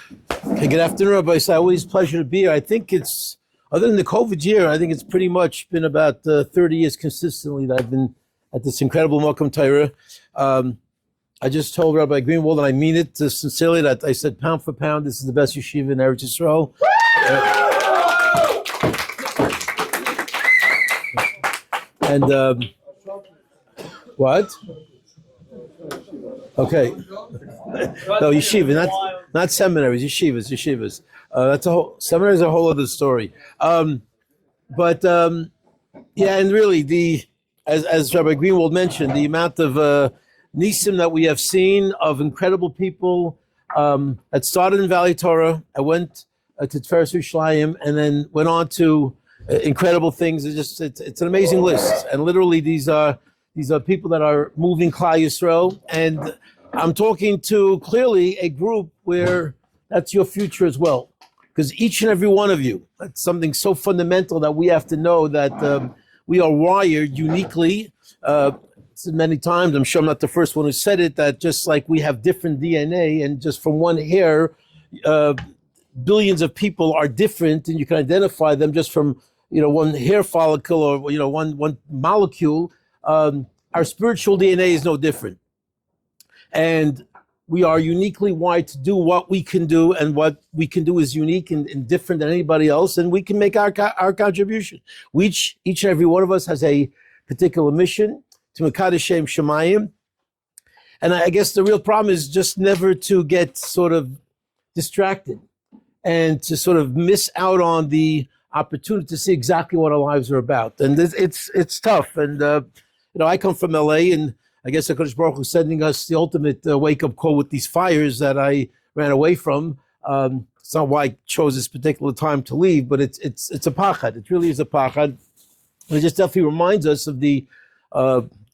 Hey, good afternoon, Rabbi. It's always a pleasure to be here. I think it's, other than the COVID year, I think it's pretty much been about 30 years consistently that I've been at this incredible Mokum Torah. I just told Rabbi Greenwald, and I mean it sincerely, that I said pound for pound, this is the best yeshiva in Eretz Yisrael. What? Okay. No, yeshiva, not seminaries, yeshivas. That's a whole, seminaries are a whole other story. Yeah, and really, as Rabbi Greenwald mentioned, the amount of nisim that we have seen of incredible people that started in Valley Torah. I went to Tiferet Yerushalayim and then went on to incredible things. It's an amazing list, and literally these are people that are moving Klal Yisrael, and I'm talking to clearly a group where that's your future as well, because each and every one of you, that's something so fundamental that we have to know that we are wired uniquely. Said many times, I'm sure I'm not the first one who said it, that just like we have different DNA, and just from one hair, billions of people are different, and you can identify them just from one hair follicle or one molecule. Our spiritual DNA is no different, and we are uniquely wired to do what we can do, and what we can do is unique and different than anybody else, and we can make our contribution. Each and every one of us has a particular mission to Mekadesh Shem Shemayim, and I guess the real problem is just never to get sort of distracted and to sort of miss out on the opportunity to see exactly what our lives are about. And it's tough. And I come from LA, and I guess HaKadosh Baruch Hu is sending us the ultimate wake-up call with these fires that I ran away from. It's not why I chose this particular time to leave, but it's a pachad. It really is a pachad. It just definitely reminds us of the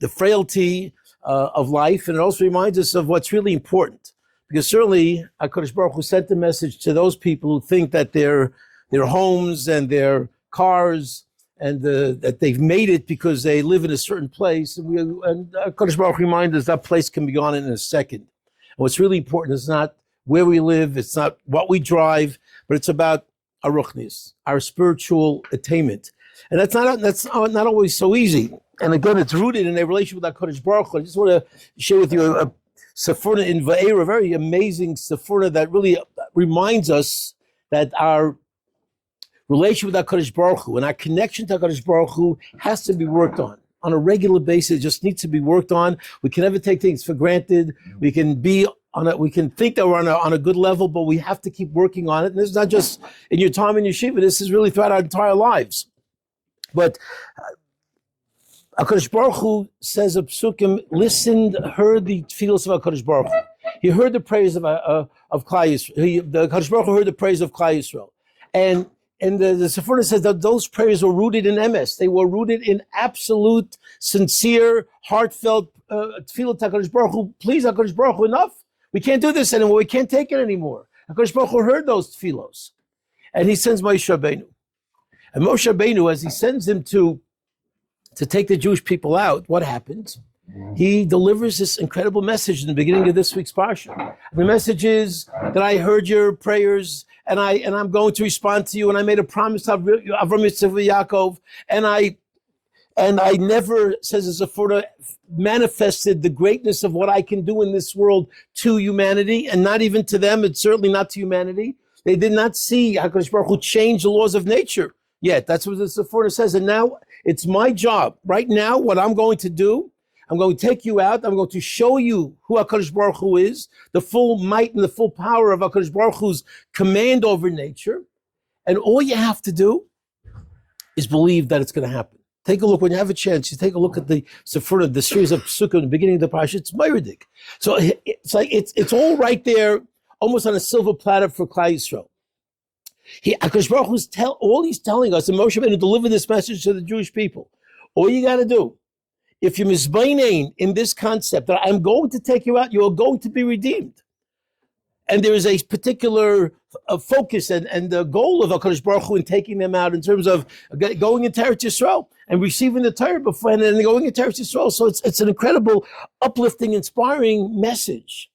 frailty of life, and it also reminds us of what's really important. Because certainly HaKadosh Baruch Hu sent the message to those people who think that their homes and their cars and that they've made it because they live in a certain place. And HaKadosh Baruch Hu reminds us that place can be gone in a second. And what's really important is not where we live, it's not what we drive, but it's about our ruchnis, our spiritual attainment. And that's not always so easy. And again, it's rooted in a relationship with HaKadosh Baruch Hu. I just want to share with you a sephorah in Vaeira, a very amazing sephorah that really reminds us that our relationship with HaKadosh Baruch Hu and our connection to HaKadosh Baruch Hu has to be worked on a regular basis. It just needs to be worked on. We can never take things for granted. We can think that we're on a good level, but we have to keep working on it. And this is not just in your time in Yeshiva. This is really throughout our entire lives. But HaKadosh Baruch Hu says of Psukim, heard the tefillos of HaKadosh Baruch Hu. He heard the praise of Klal Yisrael. The HaKadosh Baruch Hu heard the praise of Klal Yisrael. And the Sephora says that those prayers were rooted in emes. They were rooted in absolute, sincere, heartfelt tefillah to HaKadosh Baruch Hu. Please, HaKadosh Baruch Hu, enough. We can't do this anymore. We can't take it anymore. HaKadosh Baruch Hu heard those tefillos. And he sends Moshe Rabbeinu. And Moshe Rabbeinu, as he sends him to take the Jewish people out, what happens? He delivers this incredible message in the beginning of this week's Parsha. The message is that I heard your prayers, and I'm going to respond to you, and I made a promise to Avram, Yitzchak, Yaakov, and I never, says the Sephora, manifested the greatness of what I can do in this world to humanity, and not even to them, and certainly not to humanity. They did not see HaKadosh Baruch Hu change the laws of nature yet. That's what the Sephora says. And now it's my job. Right now, what I'm going to do, I'm going to take you out. I'm going to show you who HaKadosh Baruch Hu is, the full might and the full power of HaKadosh Baruch Hu's command over nature. And all you have to do is believe that it's going to happen. Take a look, when you have a chance, you take a look at the Sephora, the series of Psukim, the beginning of the Parshas. It's Meiridik. So it's all right there, almost on a silver platter for Klal Yisrael. HaKadosh Baruch Hu's he's telling us, and Moshe Rabbeinu delivered this message to the Jewish people. All you got to do, if you're misbainain in this concept that I'm going to take you out, you are going to be redeemed. And there is a particular focus and the goal of HaKadosh Baruch Hu in taking them out in terms of going into Eretz Yisrael and receiving the Torah before and then going into Eretz Yisrael. So it's an incredible, uplifting, inspiring message.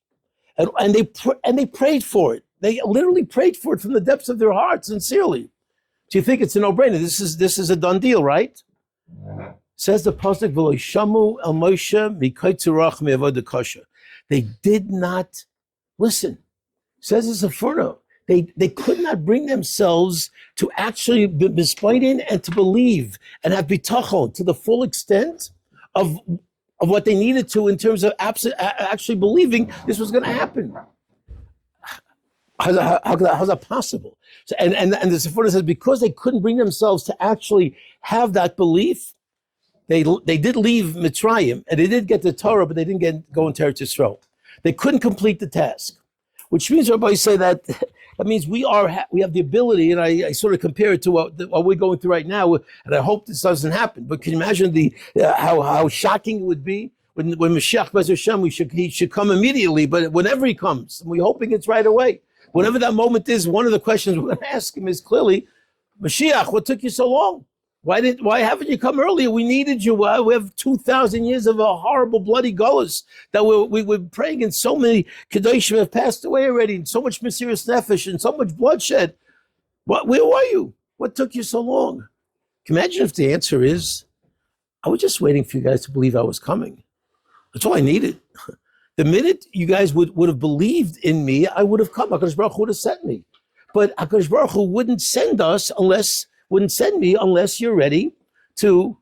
And they prayed for it. They literally prayed for it from the depths of their heart, sincerely. Do you think it's a no-brainer? This is a done deal, right? Says the pasuk, "V'lo shamu el Moshe mikayitzurach me'avodah kasha." They did not listen. Says the Sephora, they could not bring themselves to actually be mispointed and to believe and have bitachon to the full extent of what they needed to in terms of actually believing this was going to happen. How's that possible? So, and the Sephora says because they couldn't bring themselves to actually have that belief, they did leave Mitzrayim and they did get the Torah, but they didn't go into Eretz Yisrael. They couldn't complete the task, which means everybody say that means we have the ability, and I sort of compare it to what we're going through right now, and I hope this doesn't happen. But can you imagine how shocking it would be when Mashiach Be'ez Hashem, he should come immediately, but whenever he comes, and we're hoping it's right away. Whenever that moment is, one of the questions we're going to ask him is clearly, Mashiach, what took you so long? Why haven't you come earlier? We needed you. We have 2,000 years of a horrible, bloody gullus that we were praying, and so many Kedoshim have passed away already, and so much mysterious nefesh, and so much bloodshed. Where were you? What took you so long? Can you imagine if the answer is, I was just waiting for you guys to believe I was coming. That's all I needed. The minute you guys would have believed in me, I would have come. HaKadosh Baruch Hu would have sent me. But HaKadosh Baruch Hu wouldn't send me unless you're ready to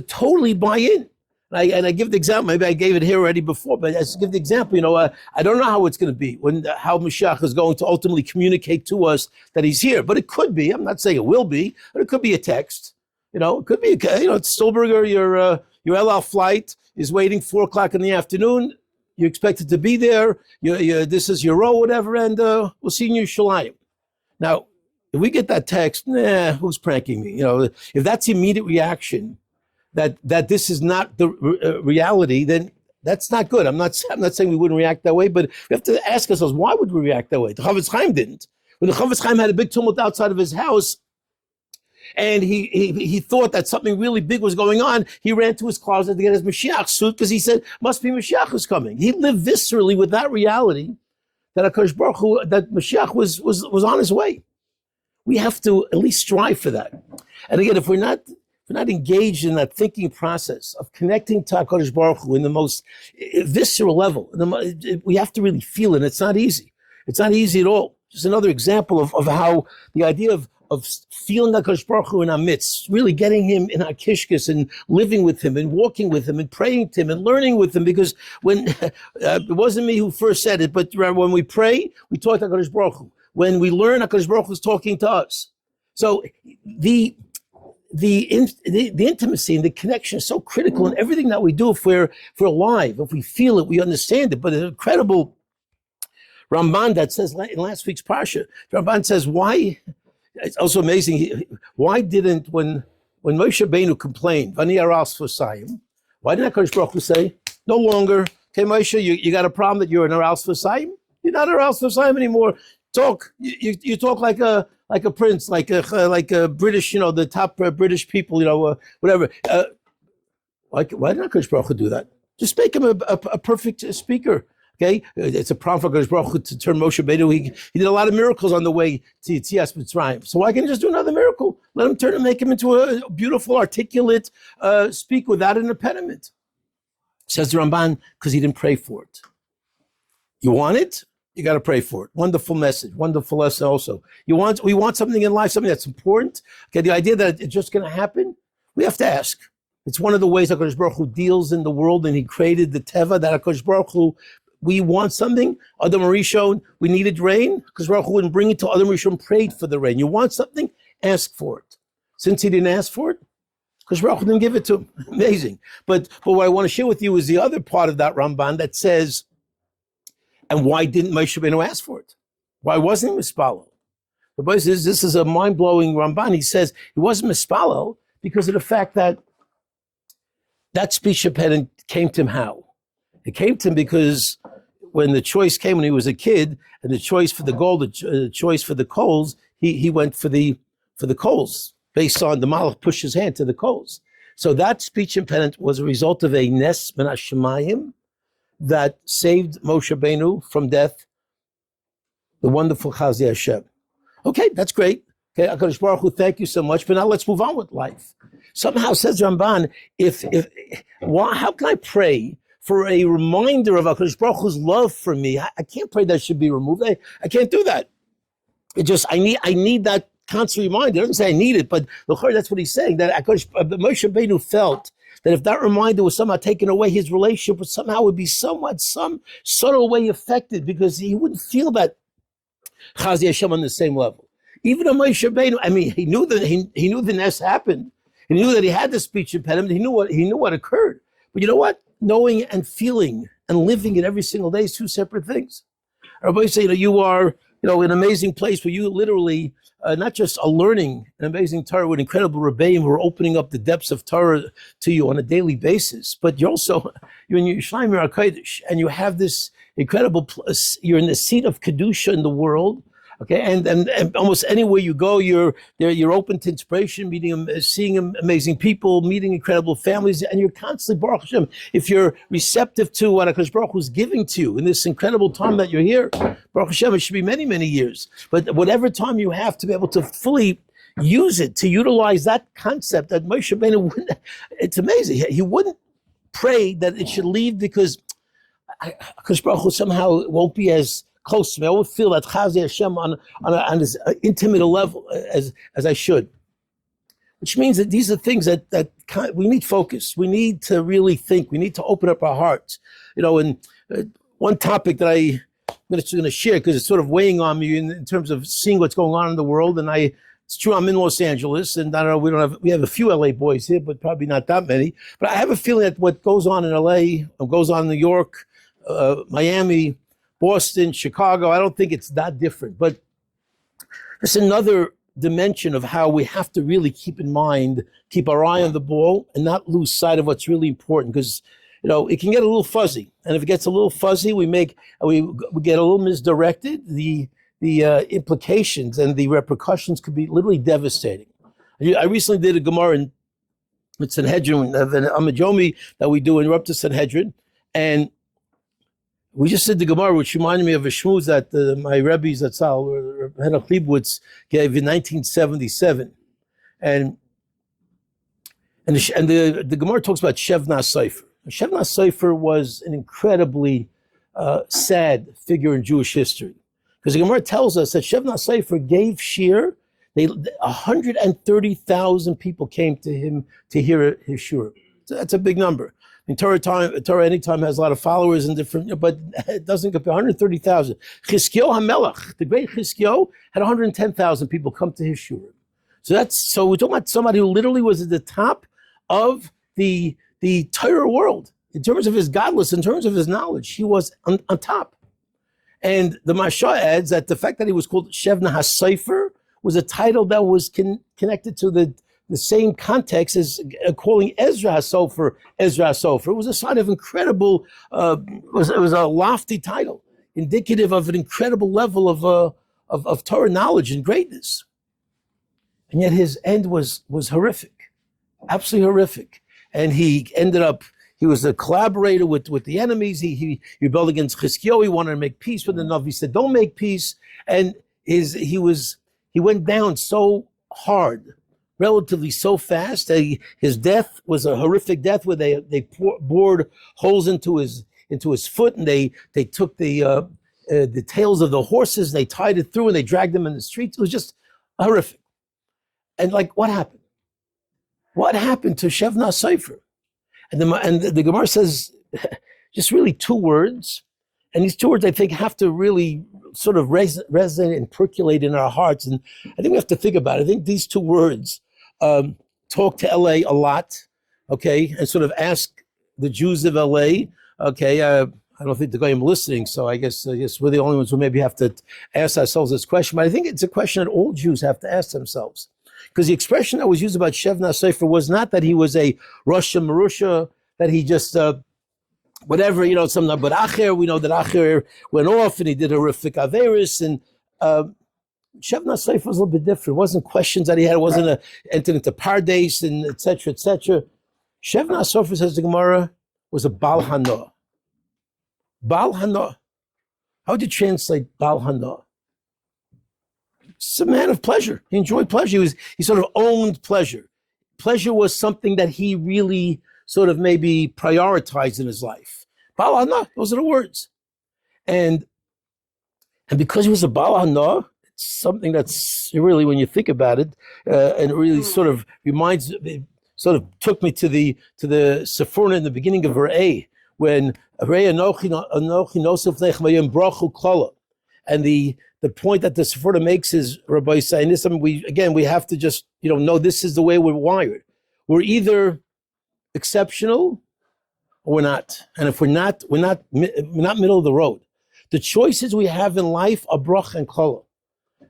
totally buy in. And I give the example, maybe I gave it here already before, but I give the example, I don't know how it's going to be, how Mashiach is going to ultimately communicate to us that he's here. But it could be, I'm not saying it will be, but it could be a text. It could be, Stulberger, your El Al flight is waiting 4 o'clock in the afternoon. You're expected to be there. This is your row, whatever, and we'll see you in Yerushalayim. Now, if we get that text, who's pranking me? If that's the immediate reaction, that this is not the reality, then that's not good. I'm not saying we wouldn't react that way, but we have to ask ourselves, why would we react that way? The Chavetz Chaim didn't. When the Chavetz Chaim had a big tumult outside of his house, and he thought that something really big was going on, he ran to his closet to get his Mashiach suit because he said, must be Mashiach who's coming. He lived viscerally with that reality that HaKadosh Baruch Hu, that Mashiach was on his way. We have to at least strive for that. And again, if we're not engaged in that thinking process of connecting to HaKadosh Baruch Hu in the most visceral level, we have to really feel it. It's not easy. It's not easy at all. Just another example of how the idea of feeling HaKadosh Baruch Hu in our midst, really getting him in our kishkes and living with him and walking with him and praying to him and learning with him, because when it wasn't me who first said it, but when we pray, we talk to HaKadosh Baruch Hu. When we learn, HaKadosh Baruch Hu is talking to us. So the intimacy and the connection is so critical in everything that we do. If we're alive, if we feel it, we understand it. But an incredible Ramban that says in last week's Parsha, Ramban says, why? It's also amazing. Why didn't, when Moshe Rabbeinu complained, Vani aras v'sayim, why didn't HaKadosh Baruch Hu say, no longer, okay, Moshe, you got a problem that you're an aras v'sayim? You're not an aras v'sayim anymore. Talk. You talk like a prince, like a British, the top British people, whatever. Why didn't HaKadosh Baruch Hu do that? Just make him a perfect speaker. Okay, it's a problem for HaKadosh Baruch Hu to turn Moshe Rabbeinu. He did a lot of miracles on the way to Yetzias Mitzrayim. So why can't he just do another miracle? Let him turn and make him into a beautiful, articulate speaker without an impediment. Says the Ramban, because he didn't pray for it. You want it? You got to pray for it. Wonderful message, wonderful lesson also. We want something in life, something that's important. Okay, the idea that it's just going to happen, we have to ask. It's one of the ways HaKadosh Baruch Hu deals in the world, and he created the teva that HaKadosh Baruch Hu, we want something. Adam Rishon, we needed rain. HaKadosh Baruch Hu wouldn't bring it to Adam Rishon, prayed for the rain. You want something? Ask for it. Since he didn't ask for it, HaKadosh Baruch Hu didn't give it to him. Amazing. But what I want to share with you is the other part of that Ramban that says, and why didn't Moshe Rabbeinu ask for it? Why wasn't he mispalel? The Beis says this is a mind-blowing Ramban. He says he wasn't mispalel because of the fact that speech impediment came to him how? It came to him because when the choice came when he was a kid, and the choice for the gold, the choice for the coals, he went for the coals based on the Malach pushed his hand to the coals. So that speech impediment was a result of a nes min hashamayim that saved Moshe Rabbeinu from death the wonderful Chazi Hashem. Okay, that's great. Okay, HaKadosh Baruch Hu, thank you so much. But now let's move on with life. Somehow, says Ramban, how can I pray for a reminder of HaKadosh Baruch Hu's love for me? I can't pray that should be removed. I can't do that. I need that constant reminder. It doesn't say I need it, but that's what he's saying. That Moshe Rabbeinu felt that if that reminder was somehow taken away, his relationship would be somewhat, some subtle way affected, because he wouldn't feel that Chazi Hashem on the same level. Even Moshe Rabbeinu, he knew that he knew the nest happened. He knew that he had the speech impediment. He knew what occurred. But you know what? Knowing and feeling and living it every single day is two separate things. Everybody say, you are, in an amazing place where you literally not just are learning an amazing Torah with incredible Rebbeim who are opening up the depths of Torah to you on a daily basis, but you're in Yerushalayim HaKodesh, and you have this incredible place. You're in the seat of Kedusha in the world. Okay, and almost anywhere you go, you're open to inspiration, seeing amazing people, meeting incredible families, and you're constantly, Baruch Hashem, if you're receptive to what HaKadosh Baruch Hu is giving to you in this incredible time that you're here, Baruch Hashem, it should be many, many years. But whatever time you have to be able to fully use it, to utilize that concept that Moshe Rabbeinu wouldn't, it's amazing. He wouldn't pray that it should leave because HaKadosh Baruch Hu somehow won't be as close to me. I won't feel that Chazi Hashem on as intimate a level as I should. Which means that these are things that we need focus. We need to really think. We need to open up our hearts. And one topic that I'm going to share, because it's sort of weighing on me in terms of seeing what's going on in the world. And it's true, I'm in Los Angeles, and I don't know, we have a few LA boys here, but probably not that many. But I have a feeling that what goes on in LA, or goes on in New York, Miami, Boston, Chicago, I don't think it's that different. But it's another dimension of how we have to really keep our eye on the ball and not lose sight of what's really important, because it can get a little fuzzy. And if it gets a little fuzzy, we get a little misdirected. The implications and the repercussions could be literally devastating. I recently did a Gemara in Sanhedrin, an Amajomi that we do in Rupta Sanhedrin, and we just did the Gemara, which reminded me of a shmooze that my Rebbe Zatzal, Henach Leibowitz, gave in 1977. And the Gemara talks about Shevna Sefer. Shevna Sefer was an incredibly sad figure in Jewish history. Because the Gemara tells us that Shevna Sefer gave shir, 130,000 people came to him to hear his shir. So that's a big number. Torah anytime has a lot of followers and different, but it doesn't compare. 130,000. Chizkiyo HaMelech, the great Chizkiyo, had 110,000 people come to his shur. So we're talking about somebody who literally was at the top of the Torah world in terms of his godless, in terms of his knowledge. He was on top. And the Masha adds that the fact that he was called Shevna HaSefer was a title that was connected to the same context as calling Ezra HaSofer, Ezra HaSofer. It was a sign of incredible, it was a lofty title, indicative of an incredible level of Torah knowledge and greatness. And yet his end was horrific, absolutely horrific. And he ended up, he was a collaborator with the enemies. He rebelled against Chizkiyo. He wanted to make peace with the Navi. He said, don't make peace. And he went down so hard, relatively so fast. His death was a horrific death where they bored holes into his foot, and they took the tails of the horses, and they tied it through, and they dragged them in the streets. It was just horrific. And what happened? What happened to Shevna Sefer? And the Gemara says just really two words, and these two words I think have to really sort of resonate and percolate in our hearts. And I think we have to think about it. I think these two words talk to LA a lot, okay, and sort of ask the Jews of LA, okay. I don't think the guy I'm listening, so I guess we're the only ones who maybe have to ask ourselves this question. But I think it's a question that all Jews have to ask themselves. Because the expression that was used about Shevna Sefer was not that he was a Rosh Marusha, that he just, whatever, something, but Acher, we know that Acher went off and he did horrific Aveiris, and Shevna Sefer was a little bit different. It wasn't questions that he had, it wasn't entered into Pardes and et cetera, et cetera. Shevna Sefer, says the Gemara, was a Baal Hana. Baal Hana. How would you translate Baal Hana? He's a man of pleasure. He enjoyed pleasure. He sort of owned pleasure. Pleasure was something that he really sort of maybe prioritized in his life. Baal Hana, those are the words. And because he was a Baal Hana, it's something that's really, when you think about it, and it really sort of sort of took me to the Sephorah in the beginning of Vaeira, when Anochi Nosef Lechem Vayim Brachu Klala. And the point that the Sephorah makes is, Rabbi saying this, I mean, we have to just, know this is the way we're wired. We're either exceptional or we're not. And if we're not middle of the road. The choices we have in life are brach and klala.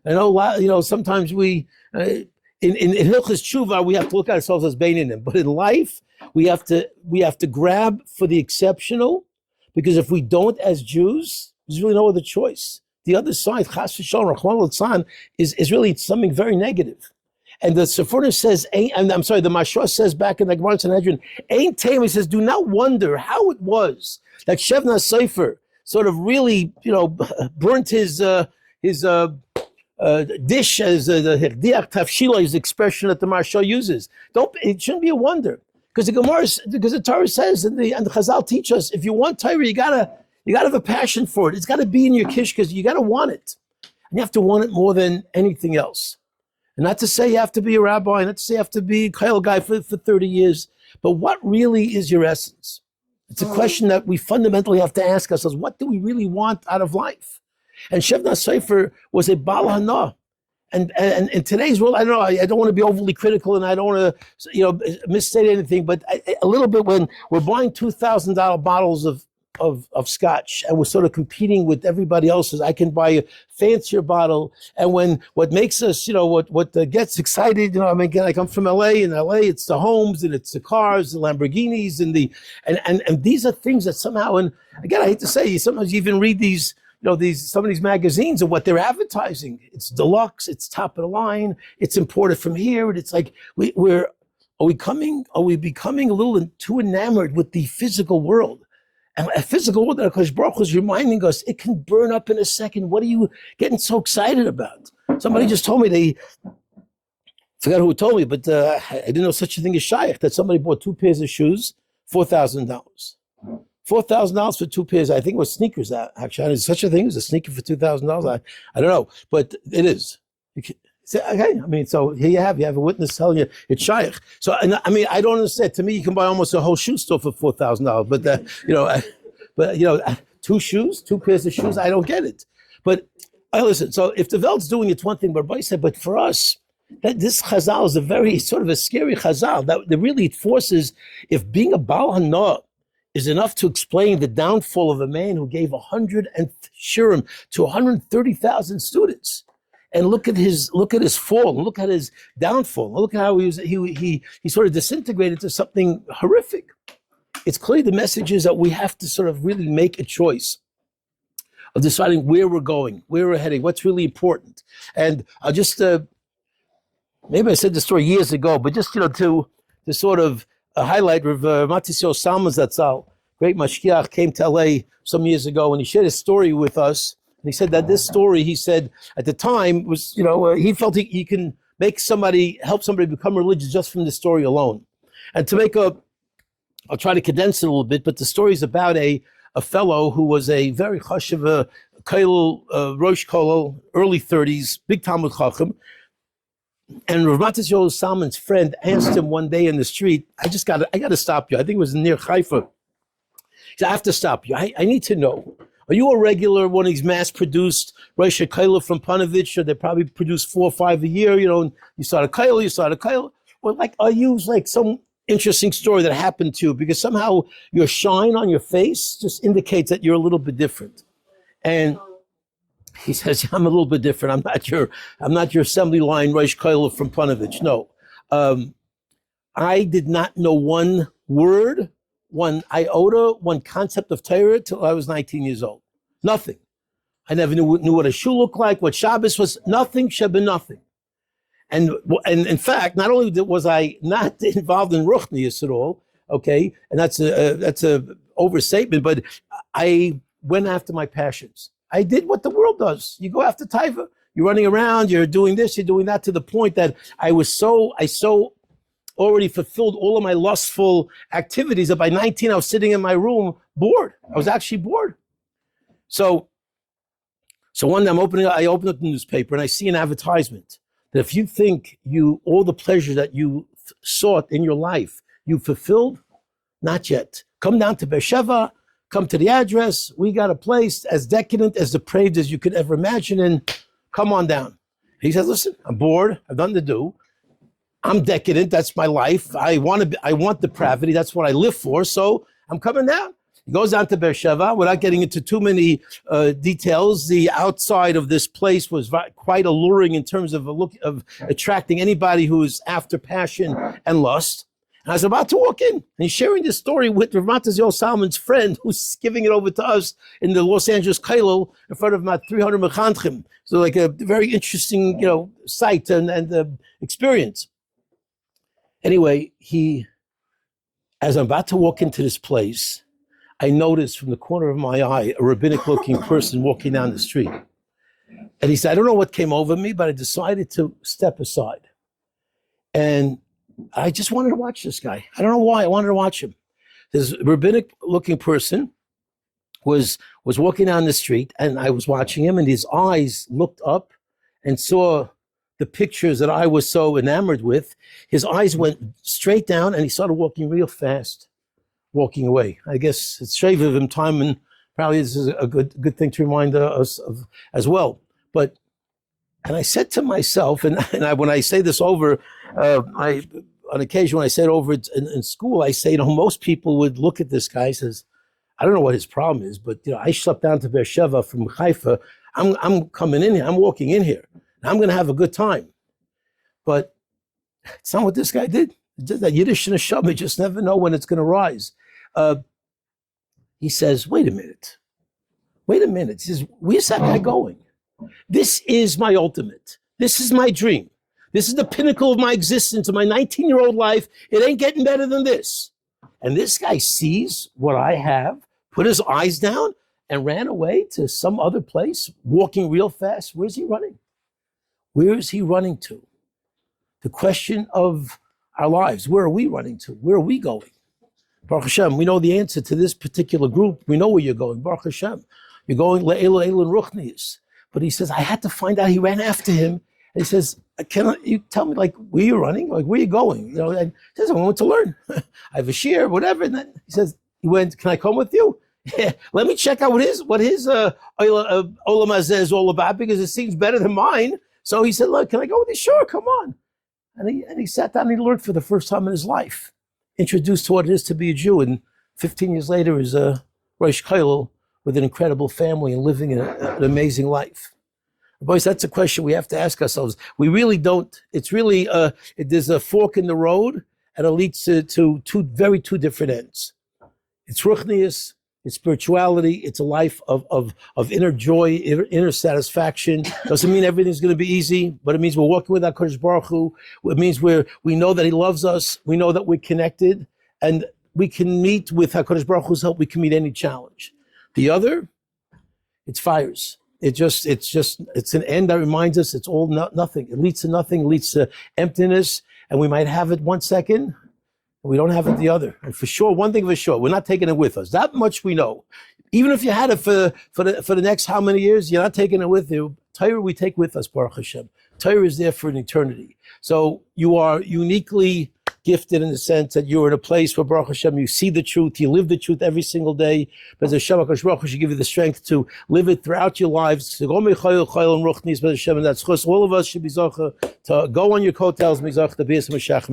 I know, sometimes we, in Hilchos Tshuva, we have to look at ourselves as beinim, but in life, we have to grab for the exceptional, because if we don't as Jews, there's really no other choice. The other side, Chas v'Shalom, Rachmana litzlan, is really something very negative. And the Sephorah says, the Mashra says back in the Gemara Sanhedrin, Ein Teim, he says, do not wonder how it was that Shevna Sefer sort of really, burnt his dish, as the Hekdiach Tafshila, his expression that the Mashra uses. It shouldn't be a wonder, because the Torah says, and the Chazal teach us, if you want Torah, you gotta have a passion for it. It's got to be in your kish, because you got to want it. And you have to want it more than anything else. And not to say you have to be a rabbi, not to say you have to be a Kyle guy for 30 years, but what really is your essence? It's a question that we fundamentally have to ask ourselves. What do we really want out of life? And Shevna Sefer was a Baal Hana. And in today's world, I don't know, I don't want to be overly critical, and I don't want to misstate anything, but a little bit, when we're buying $2,000 bottles of scotch, and we're sort of competing with everybody else's. I can buy a fancier bottle, and what makes us, what gets excited, I come from LA, and LA, it's the homes, and it's the cars, the Lamborghinis, and these are things that somehow, and again, I hate to say, sometimes you even read these, some of these magazines and what they're advertising. It's deluxe, it's top of the line, it's imported from here, and it's like, are we becoming a little too enamored with the physical world? And a physical world that HaKadosh Baruch Hu is reminding us, it can burn up in a second. What are you getting so excited about? Somebody just told me, forgot who told me, but I didn't know such a thing as shaykh, that somebody bought 2 pairs of shoes, $4,000. $4,000 for 2 pairs. I think it was sneakers. Actually, is such a thing as a sneaker for $2,000? I don't know, but it is. Okay, so here you have a witness telling you it's shaykh. So, I don't understand. To me, you can buy almost a whole shoe store for $4,000. But 2 shoes, 2 pairs of shoes, I don't get it. But listen. So if the Welt's doing it's one thing, but Rabbi said, but for us, that this chazal is a very sort of a scary chazal. That really it forces, if being a Baal Hana is enough to explain the downfall of a man who gave 100 shirim to 130,000 students. And look at his fall, look at his downfall, look at how he sort of disintegrated to something horrific. It's clear the message is that we have to sort of really make a choice of deciding where we're going, where we're heading, what's really important. And I'll just maybe I said the story years ago, but just to sort of highlight Rav Matisyahu Salman Zatzal, great mashkiach, came to LA some years ago, and he shared his story with us. And he said that this story, he said at the time was, he felt he can help somebody become religious just from the story alone. And I'll try to condense it a little bit, but the story is about a fellow who was a very chashuv, Rosh Kollel, early 30s, big Talmud Chacham. And Rav Matisyahu Salman's friend asked him one day in the street, I got to stop you. I think it was near Haifa. He said, I have to stop you. I need to know. Are you a regular one of these mass-produced Rosh Hashanah from Panovich, or they probably produce 4 or 5 a year, and you start a kail, or are you like some interesting story that happened to you? Because somehow your shine on your face just indicates that you're a little bit different. And he says, I'm a little bit different. I'm not your assembly line Rosh Hashanah from Panovich. No. I did not know one word, one iota, one concept of Torah till I was 19 years old. Nothing. I never knew what a shul looked like, what Shabbos was. Nothing, Shabbat, nothing. And in fact, not only was I not involved in Ruchnius at all, okay, and that's a overstatement, but I went after my passions. I did what the world does. You go after Taiva. You're running around, you're doing this, you're doing that, to the point that I so already fulfilled all of my lustful activities that by 19 I was sitting in my room bored. I was actually bored. So one day I open up the newspaper and I see an advertisement that if you think all the pleasure that you sought in your life, you fulfilled, not yet. Come down to Beersheba, come to the address. We got a place as decadent, as depraved as you could ever imagine, and come on down. He says, listen, I'm bored. I've nothing to do. I'm decadent. That's my life. I want depravity. That's what I live for. So I'm coming down. He goes down to Beersheba. Without getting into too many details, the outside of this place was quite alluring in terms of attracting anybody who is after passion and lust. And I was about to walk in, and he's sharing this story with Rav Matazio Salmon's friend, who's giving it over to us in the Los Angeles Kailul in front of about 300 mechanchim. So like a very interesting, sight and experience. Anyway, as I'm about to walk into this place, I noticed from the corner of my eye a rabbinic-looking person walking down the street. And he said, I don't know what came over me, but I decided to step aside. And I just wanted to watch this guy. I don't know why. I wanted to watch him. This rabbinic-looking person was walking down the street, and I was watching him, and his eyes looked up and saw the pictures that I was so enamored with. His eyes went straight down, and he started walking real fast, walking away. I guess it's shave of him time, and probably this is a good thing to remind us of as well. And I said to myself, and when I say this over, on occasion when I say it over in school, I say, most people would look at this guy and says, I don't know what his problem is, but I slept down to Beersheba from Haifa. I'm coming in here. I'm walking in here. I'm going to have a good time. But it's not what this guy did. That Yiddish neshama, you just never know when it's going to rise. He says, wait a minute. He says, where's that guy going? This is my ultimate. This is my dream. This is the pinnacle of my existence, of my 19-year-old life. It ain't getting better than this. And this guy sees what I have, put his eyes down, and ran away to some other place, walking real fast. Where's he running? Where is he running to? The question of our lives. Where are we running to? Where are we going? Baruch Hashem, we know the answer to this particular group. We know where you're going. Baruch Hashem. You're going Le'elu Elun Ruchnius. But he says, I had to find out. He ran after him. And he says, can you tell me, where you're running? Where you going? And he says, I want to learn. I have a shear, whatever. And then he says, can I come with you? Yeah, let me check out what his Olam Hazeh is all about, because it seems better than mine. So he said, look, can I go with you? Sure, come on. And he sat down and he learned for the first time in his life, introduced to what it is to be a Jew. And 15 years later is a Rosh Kailul with an incredible family and living an amazing life. Boys, that's a question we have to ask ourselves. We really don't. It's really, there's a fork in the road, and it leads to two different ends. It's ruchnius, it's spirituality, it's a life of inner joy, inner satisfaction. Doesn't mean everything's going to be easy, but it means we're walking with HaKadosh Baruch Hu. It means we know that He loves us, we know that we're connected, and we can meet with HaKadosh Baruch Hu's help. We can meet any challenge. The other, it's fires. It's an end that reminds us it's all nothing. It leads to nothing, it leads to emptiness, and we might have it 1 second, and we don't have it the other. And for sure, one thing for sure, we're not taking it with us. That much we know. Even if you had it for the next how many years, you're not taking it with you. Torah we take with us, Baruch Hashem. Torah is there for an eternity. So you are uniquely gifted in the sense that you're in a place where, Baruch Hashem, you see the truth, you live the truth every single day. But Hashem HaKadosh should give you the strength to live it throughout your lives. And that's all of us should be zocha to go on your coattails, to be a Mashiach.